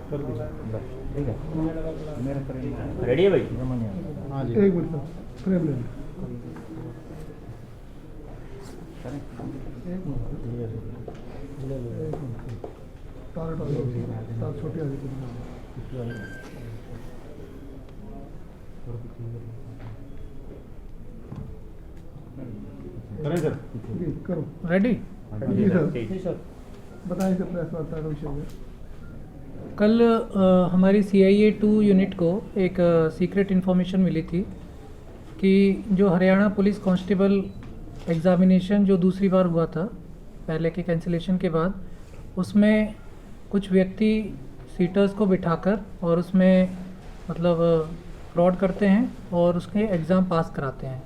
कर दीजिए। ठीक है, मेरा फ्रेंड रेडी है भाई? हाँ जी। एक मिनट सर, फ्रेम ले लें। करें। एक मिनट, ले लो। एक मिनट। तार हटा दो, तार छोटी आ गई। करें सर। जी करो। रेडी। जी सर, जी सर। बताएं सर प्रेस वार्ता का विषय है। कल हमारी CIA 2 यूनिट को एक सीक्रेट इन्फॉर्मेशन मिली थी कि जो हरियाणा पुलिस कांस्टेबल एग्ज़ामिनेशन जो दूसरी बार हुआ था पहले के कैंसिलेशन के बाद, उसमें कुछ व्यक्ति सीटर्स को बिठाकर और उसमें मतलब फ्रॉड करते हैं और उसके एग्ज़ाम पास कराते हैं।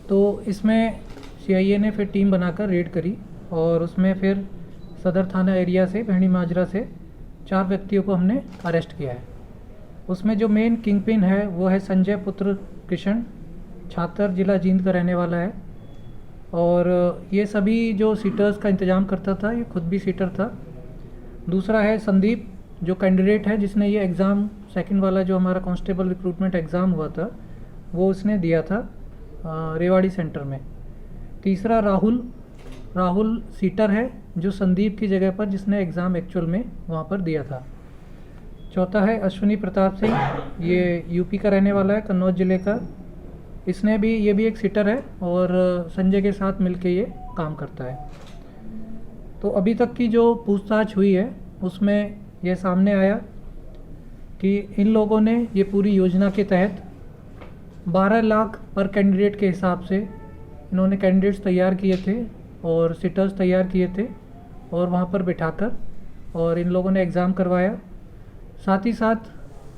तो इसमें CIA ने फिर टीम बनाकर रेड करी और उसमें फिर सदर थाना एरिया से भेड़ी माजरा से 4 व्यक्तियों को हमने अरेस्ट किया है। उसमें जो मेन किंग पिन है वो है संजय पुत्र किशन, छात्र, जिला जींद का रहने वाला है। और ये सभी जो सीटर्स का इंतज़ाम करता था, ये खुद भी सीटर था। दूसरा है संदीप, जो कैंडिडेट है जिसने ये एग्ज़ाम सेकंड वाला जो हमारा कांस्टेबल रिक्रूटमेंट एग्ज़ाम हुआ था वो उसने दिया था रेवाड़ी सेंटर में। तीसरा राहुल सीटर है जो संदीप की जगह पर जिसने एग्ज़ाम एक्चुअल में वहाँ पर दिया था। चौथा है अश्विनी प्रताप सिंह, ये यूपी का रहने वाला है, कन्नौज ज़िले का। ये भी एक सीटर है और संजय के साथ मिलके ये काम करता है। तो अभी तक की जो पूछताछ हुई है उसमें यह सामने आया कि इन लोगों ने ये पूरी योजना के तहत 12 लाख पर कैंडिडेट के हिसाब से इन्होंने कैंडिडेट्स तैयार किए थे और सीटर्स तैयार किए थे और वहाँ पर बिठाकर और इन लोगों ने एग्ज़ाम करवाया। साथ ही साथ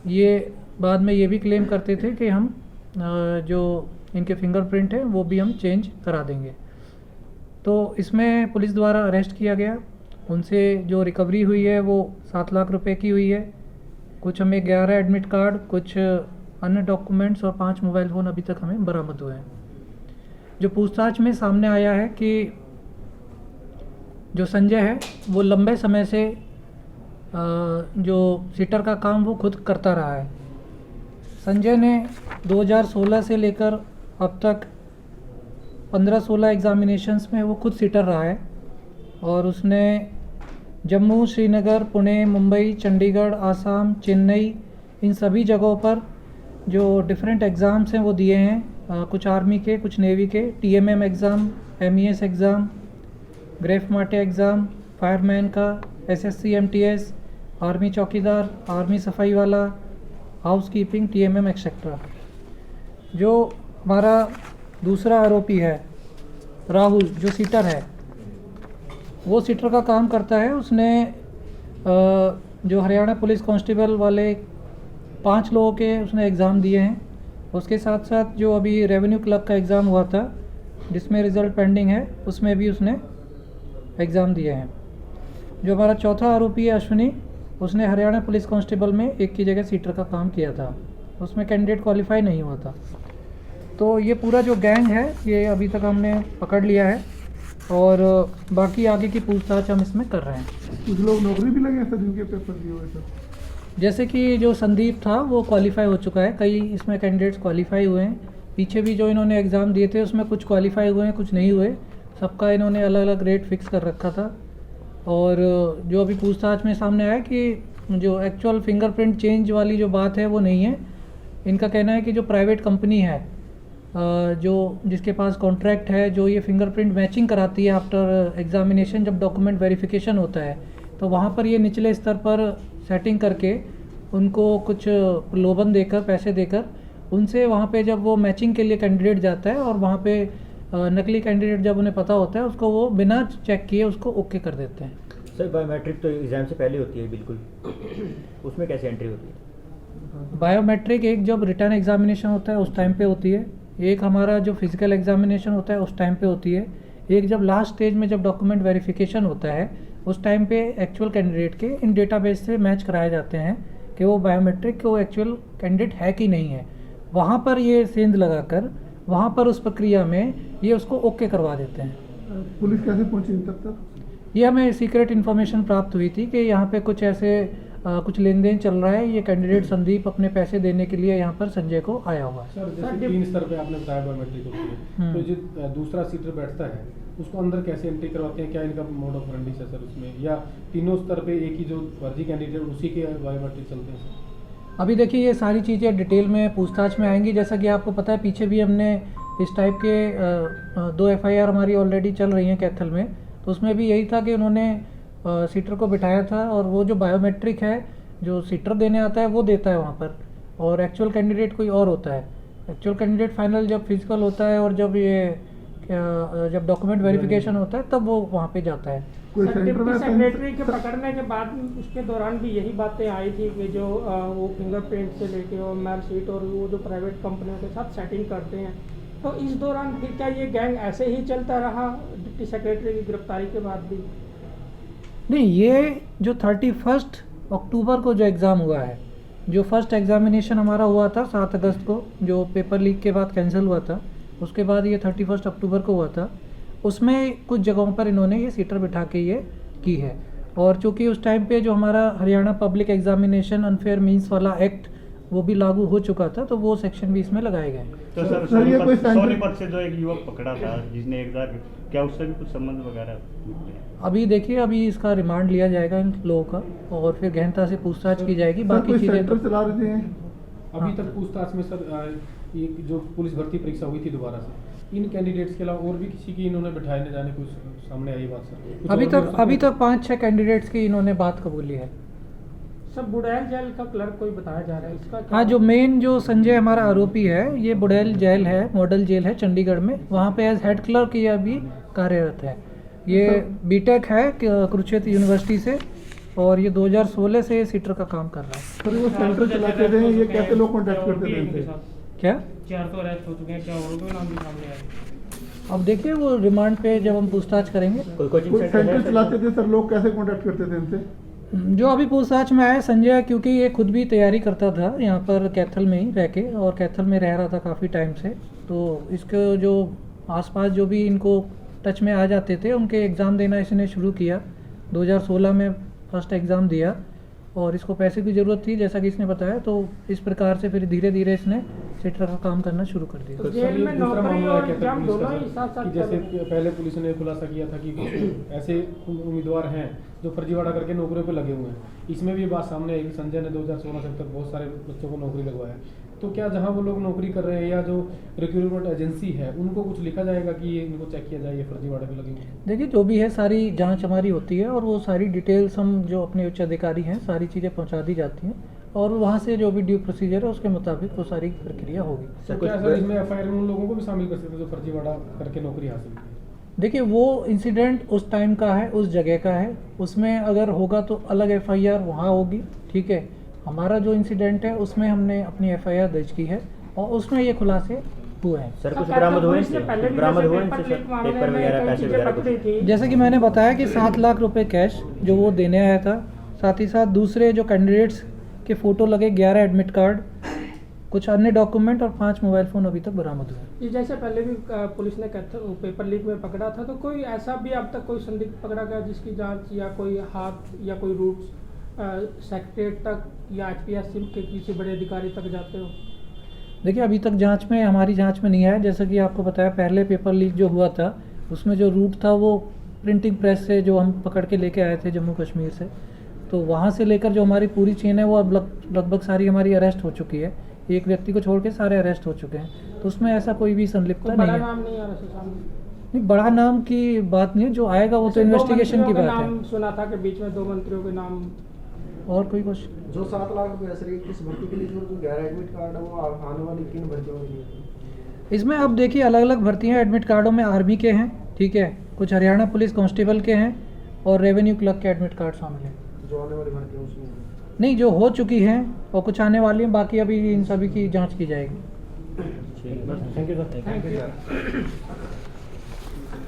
ये बाद में ये भी क्लेम करते थे कि हम जो इनके फिंगरप्रिंट हैं वो भी हम चेंज करा देंगे। तो इसमें पुलिस द्वारा अरेस्ट किया गया। उनसे जो रिकवरी हुई है वो 7 लाख रुपए की हुई है। कुछ हमें 11 एडमिट कार्ड, कुछ अन्य डॉक्यूमेंट्स और 5 मोबाइल फ़ोन अभी तक हमें बरामद हुए हैं। जो पूछताछ में सामने आया है कि जो संजय है वो लंबे समय से जो सीटर का काम वो खुद करता रहा है। संजय ने 2016 से लेकर अब तक 15-16 एग्ज़ामिनेशंस में वो खुद सीटर रहा है और उसने जम्मू, श्रीनगर, पुणे, मुंबई, चंडीगढ़, आसाम, चेन्नई, इन सभी जगहों पर जो डिफरेंट एग्ज़ाम्स हैं वो दिए हैं। कुछ आर्मी के, कुछ नेवी के, TMM exam, MES exam, grief माटे एग्ज़ाम, फायरमैन का, SSC MTS, आर्मी चौकीदार, आर्मी सफाई वाला, हाउस कीपिंग, TMM एक्सेट्रा। जो हमारा दूसरा आरोपी है राहुल, जो सीटर है, वो सीटर का काम करता है। उसने जो हरियाणा पुलिस कांस्टेबल वाले 5 लोगों के उसने एग्ज़ाम दिए हैं। उसके साथ साथ जो अभी रेवेन्यू क्लर्क का एग्ज़ाम हुआ था जिसमें रिज़ल्ट पेंडिंग है, उसमें भी उसने एग्ज़ाम दिए हैं। जो हमारा चौथा आरोपी है अश्विनी, उसने हरियाणा पुलिस कांस्टेबल में एक की जगह सीटर का काम किया था। उसमें कैंडिडेट क्वालिफाई नहीं हुआ था। तो ये पूरा जो गैंग है ये अभी तक हमने पकड़ लिया है और बाकी आगे की पूछताछ हम इसमें कर रहे हैं। कुछ लोग नौकरी भी लगे हैं सर जिनके पेपर दिए हुए सर। जैसे कि जो संदीप था वो क्वालिफाई हो चुका है, कई इसमें कैंडिडेट्स क्वालिफाई हुए हैं। पीछे भी जो इन्होंने एग्ज़ाम दिए थे उसमें कुछ क्वालिफाई हुए हैं, कुछ नहीं हुए। सबका इन्होंने अलग अलग रेट फिक्स कर रखा था। और जो अभी पूछताछ में सामने आया कि जो एक्चुअल फिंगरप्रिंट चेंज वाली जो बात है वो नहीं है। इनका कहना है कि जो प्राइवेट कंपनी है जो जिसके पास कॉन्ट्रैक्ट है, जो ये फिंगरप्रिंट मैचिंग कराती है आफ्टर एग्जामिनेशन, जब डॉक्यूमेंट वेरिफिकेशन होता है, तो वहाँ पर ये निचले स्तर पर सेटिंग करके उनको कुछ प्रलोभन देकर, पैसे देकर, उनसे वहाँ पे जब वो मैचिंग के लिए कैंडिडेट जाता है और वहाँ पे नकली कैंडिडेट जब उन्हें पता होता है उसको वो बिना चेक किए उसको ओके कर देते हैं। सर बायोमेट्रिक तो एग्ज़ाम से पहले होती है बिल्कुल, उसमें कैसे एंट्री होती है? बायोमेट्रिक एक जब रिटर्न एग्जामिनेशन होता है उस टाइम पे होती है, एक हमारा जो फिजिकल एग्जामिनेशन होता है उस टाइम पे होती है, एक जब लास्ट स्टेज में जब डॉक्यूमेंट वेरिफिकेशन होता है उस टाइम पे एक्चुअल कैंडिडेट के इन डेटाबेस से मैच कराए जाते हैं कि वो बायोमेट्रिक के वो एक्चुअल कैंडिडेट है कि नहीं है। वहाँ पर ये सेंध लगाकर वहाँ पर उस प्रक्रिया में ये उसको ओके करवा देते हैं। पुलिस कैसे पहुंची तब तक? ये हमें सीक्रेट इन्फॉर्मेशन प्राप्त हुई थी कि यहाँ पे कुछ ऐसे कुछ लेन देन चल रहा है। ये कैंडिडेट संदीप अपने पैसे देने के लिए यहाँ पर संजय को आया हुआ है। सर जैसे 3 स्तर पे आपने बताया बायोमेट्रिक होती है, तो जो दूसरा सीटर बैठता है उसको अंदर कैसे एंट्री करवाते हैं, क्या इनका मोड ऑफ ऑपरेंडी है सर उसमें, या तीनों स्तर पे एक ही जो फर्जी कैंडिडेट उसी के बायोमेट्रिक चलते हैं सर? अभी देखिए ये सारी चीज़ें डिटेल में पूछताछ में आएंगी। जैसा कि आपको पता है पीछे भी हमने इस टाइप के 2 FIR हमारी ऑलरेडी चल रही हैं कैथल में, तो उसमें भी यही था कि उन्होंने सीटर को बिठाया था और वो जो बायोमेट्रिक है जो सीटर देने आता है वो देता है वहाँ पर, और एक्चुअल कैंडिडेट कोई और होता है। एक्चुअल कैंडिडेट फाइनल जब फिजिकल होता है और जब डॉक्यूमेंट वेरिफिकेशन होता है तब वो वहाँ पे जाता है। कोई सर, सेंटर डिप्टी में सेक्रेटरी के पकड़ने के बाद उसके दौरान भी यही बातें आई थी कि जो वो फिंगरप्रिंट से लेके और मार्कशीट और वो जो प्राइवेट कंपनियों के साथ सेटिंग करते हैं, तो इस दौरान फिर क्या ये गैंग ऐसे ही चलता रहा डिप्टी सेक्रेटरी की गिरफ्तारी के बाद भी? नहीं, ये जो 31 अक्टूबर को जो एग्ज़ाम हुआ है, जो फर्स्ट एग्जामिनेशन हमारा हुआ था 7 अगस्त को, जो पेपर लीक के बाद कैंसिल हुआ था, उसके बाद ये 31 अक्टूबर को हुआ था। उसमें कुछ जगहों पर इन्होंने ये सीटर बिठा के ये की है, और चूँकि उस टाइम पे जो हमारा Haryana public examination unfair means वाला एक्ट वो भी लागू हो चुका था, तो वो सेक्शन भी इसमें लगाए गए। तो सर, सर ये कोई सेंटर- सोनीपत से जो एक युवक पकड़ा था जिसने 1000, क्या उससे भी कुछ संबंध वगैरह निकले? अभी देखिए, अभी इसका रिमांड लिया जाएगा इन लोगों का और फिर गहनता से पूछताछ की जाएगी। सर बाकी कोई चीज़ें सेंटर तो चला रहे हैं? अभी तक पूछताछ में सर ये जो पुलिस भर्ती परीक्षा हुई थी दोबारा से, इन कैंडिडेट्स के अलावा और भी किसी की इन्होंने बिठाए न जाने कुछ सामने आई बात सर? कुछ अभी और भी हो तक सकता अभी है? तक 5-6 कैंडिडेट्स की इन्होंने बात कबूली है। सब बुड़ैल जेल का क्लर्क कोई बताया जा रहा है, इसका क्या? हाँ, जो मेन जो संजय हमारा आरोपी है, ये बुड़ैल जेल है, मॉडल जेल है चंडीगढ़ में, वहाँ पे एज हेड क्लर्क ये अभी कार्यरत है। ये बीटेक है कुरुक्षेत्र यूनिवर्सिटी से, और ये 2016 से सीटर का काम कर रहा है। सर वो सेंटर चलाते थे, ये कैसे लोग कॉन्टैक्ट करते थे इनसे? क्या 4 तो अरेस्ट हो चुके हैं, क्या और कोई नाम भी सामने आए? अब देखिए वो रिमांड पे जब हम पूछताछ करेंगे। कोई कोचिंग कोई सेंटर सेंटर है चलाते थे सर, लोग कैसे कॉन्टैक्ट करते थे इनसे? जो अभी पूछताछ में आया संजय, क्योंकि ये खुद भी तैयारी करता था यहाँ पर कैथल में ही रह के, और कैथल में रह रहा था काफ़ी टाइम से, तो इसके जो आसपास जो भी इनको टच में आ जाते थे उनके एग्ज़ाम देना इसने शुरू किया। 2016 में फर्स्ट एग्ज़ाम दिया, और इसको पैसे की ज़रूरत थी जैसा कि इसने बताया, तो इस प्रकार से फिर धीरे धीरे इसने सीटर का काम करना शुरू कर दिया। तो सर, जेल ये में दूसरा नौकरी मामला है और कैथल एग्जाम पुलिस का, दोनों ही सर, साथ-साथ कि जैसे चल रहे हैं। पहले पुलिस ने खुलासा किया था कि ऐसे उम्मीदवार हैं जो फर्जीवाड़ा करके नौकरियों पे लगे हुए हैं। इसमें भी ये बात सामने आई कि संजय ने 2016 से अब तक बहुत सारे बच्चों को नौकरी लगवाया। तो क्या जहां वो लोग नौकरी कर रहे हैं या जो रिक्रूटमेंट एजेंसी है उनको कुछ लिखा जाएगा कि ये इनको चेक किया जाए, ये फर्जीवाड़े पे लगे हुए हैं? देखिए, जो भी है सारी जांच हमारी होती है, और वो सारी डिटेल्स हम जो अपने उच्च अधिकारी हैं सारी चीज़ें पहुंचा दी जाती हैं, और वहाँ से जो भी ड्यू प्रोसीजर है उसके मुताबिक वो सारी प्रक्रिया होगी। तो क्या सर इसमें FIR में उन लोगों को भी शामिल कर सकते हैं जो फर्जीवाड़ा करके नौकरी हासिल की है? देखिए, वो इंसिडेंट उस टाइम का है, उस जगह का है, उसमें अगर होगा तो अलग FIR वहाँ होगी, ठीक है। हमारा जो इंसिडेंट है उसमें हमने अपनी FIR दर्ज की है और उसमें ये खुलासे हुए हैं। सर कुछ सर, बरामद हुए पुलिस ने इनसे? पहले भी बरामद जैसे हुए पेपर इनसे लीक सर? मामले पेपर में वगैरह कई पैसे चीजें वगैरह पकड़ी कुछ? थी। जैसे कि मैंने बताया कि 7 लाख रुपए कैश जो वो देने आया था, साथ ही साथ दूसरे जो कैंडिडेट्स के फ़ोटो लगे, 11 एडमिट कार्ड, कुछ अन्य डॉक्यूमेंट और 5 मोबाइल फ़ोन अभी तक बरामद हुए। ये जैसे पहले भी पुलिस ने पेपर लीक में पकड़ा था, तो कोई ऐसा भी अब तक कोई संदिग्ध पकड़ा गया जिसकी जांच या कोई हाथ या कोई रूट्स सेक्रेटरीट तक या HPS के किसी बड़े अधिकारी तक जाते हो? देखिए, अभी तक जांच में, हमारी जांच में नहीं आया। जैसा कि आपको बताया, पहले पेपर लीक जो हुआ था उसमें जो रूट था वो प्रिंटिंग प्रेस से जो हम पकड़ के लेके आए थे जम्मू कश्मीर से, तो वहाँ से लेकर जो हमारी पूरी चेन है वो अब लगभग सारी हमारी अरेस्ट हो चुकी है। एक व्यक्ति को छोड़ के सारे अरेस्ट हो चुके हैं, तो उसमें ऐसा कोई भी संलिप्तता कोई नहीं बड़ा है। नाम नहीं आ रहा सर सामने? नहीं, बड़ा नाम की बात नहीं है, जो आएगा वो तो जैसे दो इन्वेस्टिगेशन की मंत्रियों के बात है। नाम सुना था कि बीच में 2 मंत्रियों के नाम। और कोई क्वेश्चन? जो 7 लाख रुपए सर किस भर्ती के लिए जो 11 एडमिट कार्ड है वो आने वाली 3 भर्तियों के लिए? इसमें अब देखिए, अलग अलग भर्तियाँ एडमिट कार्डों में आर्मी के हैं, ठीक है, कुछ हरियाणा पुलिस कांस्टेबल के हैं, और रेवेन्यू क्लर्क के एडमिट कार्ड शामिल हैं। जो आने वाली भर्ती है उसमें? नहीं, जो हो चुकी हैं और कुछ आने वाली हैं, बाकी अभी इन सभी की जांच की जाएगी। ठीक है, thank you sir. Thank you.